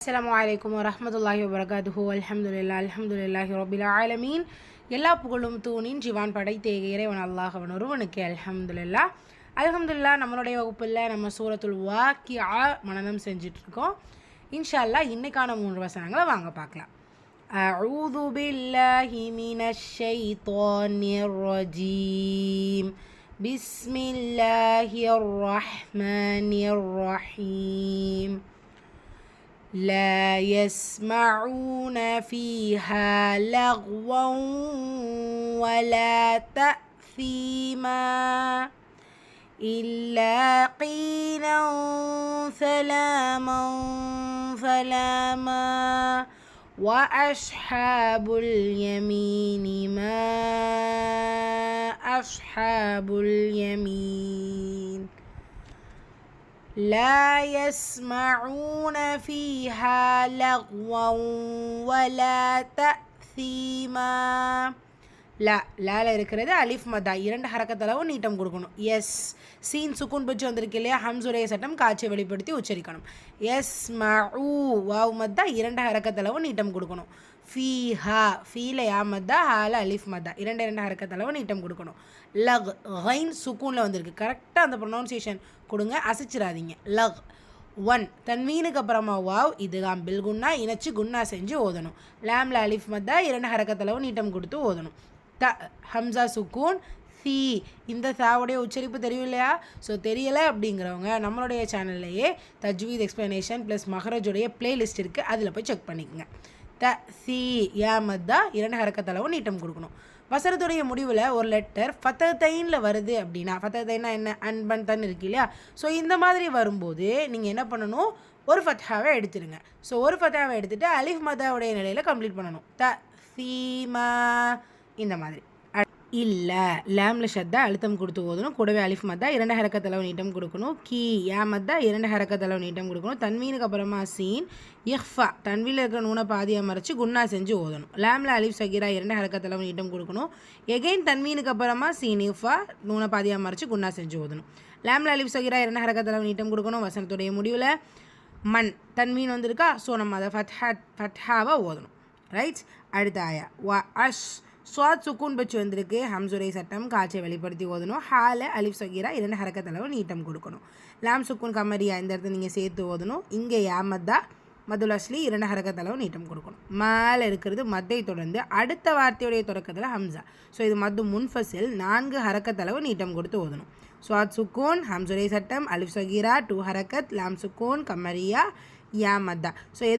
அஸ்ஸலாமு வரஹ்மத்துல்லாஹி வபரகாத்துஹு அல்ஹம்துலில்லாஹி ரப்பில் ஆலமீன். எல்லா புகழும் தூணின் ஜிவான் படைத்த இறைவன் அல்லாஹ் அவன் ஒருவனுக்கு அல்ஹம்துலில்லாஹ். நம்மளுடைய வகுப்பில் நம்ம சூரத்துல் வாக்கியா மனனம் செஞ்சிட்ருக்கோம். இன்ஷா அல்லாஹ் இன்னைக்கான 3 வசனங்களை வாங்க பார்க்கலாம். அஊது பில்லாஹி மினஷ் ஷைத்தானிர் ரஜீம். பிஸ்மில்லாஹிர் ரஹ்மானிர் ரஹீம். لا يسمعون فيها لغوا ولا تأثيما إلا قيلا سلاما وأصحاب اليمين ما أصحاب اليمين. لا يسمعون فيها لغوا ولا تأثيما. லால இருக்கிறது அலிஃப் மதா 2 ஹரக்கத்தளவு நீட்டம் கொடுக்கணும். எஸ் சீன் சுக்கூன் பச்சு வந்திருக்கு இல்லையா, ஹம்சுடைய சட்டம் காட்சியை வெளிப்படுத்தி உச்சரிக்கணும். எஸ் மஉ வாவ் மத்தா 2 ஹரக்கத்தளவு நீட்டம் கொடுக்கணும். ஃபீஹா ஃபீல யா மத்தா ஹால அலிஃப் மத்தா 2 ஹரக்கத்தளவு நீட்டம் கொடுக்கணும். லக் ஹைன் சுக்கூனில் வந்திருக்கு, கரெக்டாக அந்த ப்ரொனவுன்சியேஷன் கொடுங்க, அசைச்சிடாதீங்க. லக் 1 தன்வீனுக்கு அப்புறமா வாவ் இதுகாம் பில் குன்னா இணைச்சி குன்னா செஞ்சு ஓதணும். லாம்ல அலிஃப் மத்தா 2 ஹரக்கத்தளவு நீட்டம் கொடுத்து ஓதணும். த ஹம்சா சுக்கூன் சி இந்த சாவுடைய உச்சரிப்பு தெரியும் இல்லையா? ஸோ தெரியலை அப்படிங்கிறவங்க நம்மளுடைய சேனல்லையே தஜ்வீத் எக்ஸ்ப்ளனேஷன் ப்ளஸ் மஹரஜுடைய பிளேலிஸ்ட் இருக்குது, அதில் போய் செக் பண்ணிக்கோங்க. த சி யா மத்தா 2 ஹரக்கத்தளவு நீட்டம் கொடுக்கணும். வசனத்துடைய முடிவில் ஒரு லெட்டர் ஃபத்தத்தைனில் வருது அப்படின்னா, ஃபத்தத்தைனா என்ன, அன்பன் தன் இருக்கு இல்லையா? ஸோ இந்த மாதிரி வரும்போது நீங்கள் என்ன பண்ணணும், ஒரு ஃபத்ஹாவை எடுத்துருங்க. ஸோ ஒரு ஃபத்ஹாவை எடுத்துகிட்டு அலிஃப் மதாவுடைய நிலையில் கம்ப்ளீட் பண்ணணும். த சீமா இந்த மாதிரி. இல்லை லேம்ல ஷத்தா அழுத்தம் கொடுத்து ஓதணும். கூடவே அலிஃப் மத்தா 2 ஹரக்கத்தளவு நீட்டம் கொடுக்கணும். கீ யா மத்தா 2 ஹரக்கத்தளவு நீட்டம் கொடுக்கணும். தன்வீனுக்கு அப்புறமா சீன் இஃபா தன்வீனில் இருக்கிற நூனை பாதியாக மறைச்சி குன்னா செஞ்சு ஓதணும். லேம்ல அலிஃப் சகீரா 2 ஹரக்கத்தளவு நீட்டம் கொடுக்கணும். எகெயின் தன்வீனுக்கு அப்புறமா சீன் இஃபா நூனை பாதியாக மறைச்சி குன்னா செஞ்சு ஓதணும். லேம்ல அலிஃப் சகீரா 2 ஹரக்கத்தளவு நீட்டம் கொடுக்கணும். வசனத்துடைய முடிவில் மண் தன்வீன் வந்திருக்கா, ஸோ நம்ம அதை ஃபத்ஹாவை ஓதணும். ரைட். அடுத்த ஆயா வ அஷ் ஸ்வாத் சுக்கூன் பச்சு வந்திருக்கு, ஹம்சுரை சட்டம் காட்சியை வெளிப்படுத்தி ஓதணும். ஹால அலிஃப் சகீரா 2 ஹரக்கத்தளவு நீட்டம் கொடுக்கணும். லாம் சுக்கூன் கமரியா இந்த இடத்துல நீங்கள் சேர்த்து ஓதணும். இங்கே யாமத்தா மதுல் அஸ்லி 2 ஹரக்கத்தளவு நீட்டம் கொடுக்கணும். மேலே இருக்கிறது மத்தை தொடர்ந்து அடுத்த வார்த்தையுடைய தொடக்கத்தில் ஹம்சா. ஸோ இது மத்து முன்ஃபசில் 4 ஹரக்கத்தளவு நீட்டம் கொடுத்து ஓதணும். ஸ்வாத் சுக்கூன் ஹம்சுரை சட்டம் அலிஃப் சகீரா 2 ஹரக்கத் லாம் சுக்கூன் கமரியா யாமத்தா. ஸோ